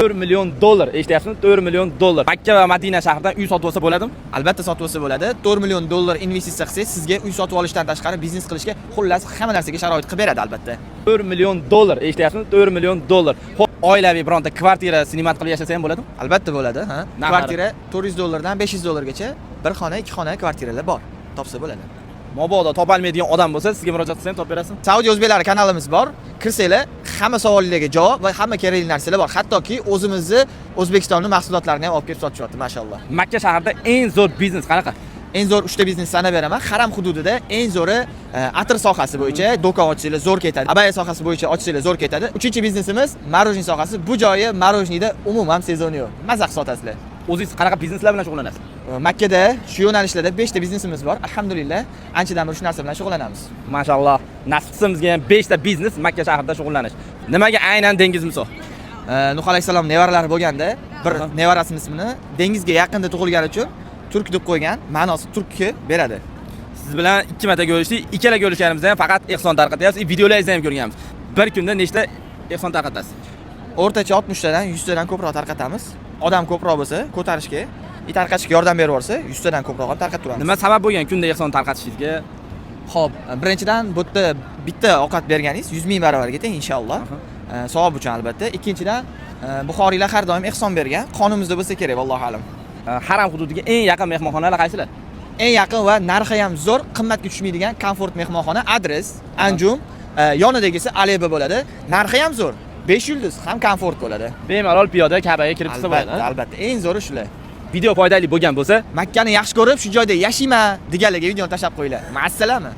4 million dollar, eshityapsizmi? 4 million dollar. Makka va Madina shahridan uy sotib olsa bo'ladimi? Albatta sotib olsa bo'ladi. 4 million dollar investitsiya qilsangiz, sizga uy sotib olishdan tashqari biznes qilishga, xullas hamma narsaga sharoit qilib beradi albatta. 4 million dollar, eshityapsizmi? 4 million dollar. Xo'p, oilaviy bironta kvartira sinimat qilib yashasa ham bo'ladimi? Albatta bo'ladi, ha. Narxi? Kvartira 400 dollardan 500 dollargacha bir xona, ikki xona kvartiralar bor. Topsa bo'ladi. Mabodo topolmaydigan odam bo'lsa, sizga murojaat qilsa ham topib berasizmi? Saudiya o'zbeklari kanalimiz bor. Kirsanglar, hamma savollarga javob va hamma kerakli narsalar bor. Hattoki o'zimizni O'zbekistonning mahsulotlarini ham olib kelib sotishyapti, mashallah. Makka shahrida eng zo'r biznes qanaqa? Eng zo'r 3 ta biznes sanab beraman. Haram hududida eng zo'ri atir sohasi bo'yicha do'kon ochsanglar zo'r ketadi. Abaya sohasi bo'yicha ochsanglar zo'r ketadi. 3-biznesimiz marojniy sohasi. Bu joyi marojniyda umuman sezoni yo'q. Mazaq sotasizlar. O'zingiz qanaqa bizneslar bilan shug'ullanasiz? Makkada shu yo'nalishlarda 5 ta biznesimiz bor. Alhamdulillah, anchadan beri shu narsa bilan shug'ullanamiz. Mashalloh. Nasib qilsa bizga ham 5 ta biznes Makka shahrida shug'ullanish. Nimaga aynan dengiz misol? Nuh alayhisalom nevaralari bo'lganda, bir nevarasining ismini dengizga yaqinda tug'ilgani uchun turk deb qo'ygan, ma'nosi turkki beradi. Siz bilan 2 marta ko'rishdik. Ikkala ko'rishganimizda ham faqat ehson tarqatyapsiz. Videolaringizni ham ko'rganmiz. Bir kunda nechta ehson tarqatasiz? O'rtacha 60 tadan 100 tadan ko'proq tarqatamiz. Odam ko'proq bo'lsa, ko'tarishga, tarqatishga yordam berib yuborsa, 100 tadan ko'proq ham tarqatib turamiz. Nima sabab bo'lgan kunda ehson tarqatishingizga? Xo'p, birinchidan bu yerda bitta ovqat berganingiz 100 ming baravarga teng inshaalloh. Savob uchun albatta. Ikkinchidan, Buxoriylar har doim ehson bergan. Qonimizda bo'lsa kerak, vallohu alam. Haram hududiga eng yaqin mehmonxonalar qaysilar? Eng yaqin va narxi ham zo'r, qimmatga tushmaydigan Comfort mehmonxona, adres Anjum, yonidagisi Aleba bo'ladi. Narxi ham zo'r. 5 yulduz ham Comfort bo'ladi. Bemalol piyoda Ka'baga kirib chiqsa bo'ladi. Albatta, eng zo'ri shular. Video foydali bo'lgan bo'lsa, Makkani yaxshi ko'rib, shu joyda yashayman deganlarga videoni tashlab qo'yinglar. Ma'assalama.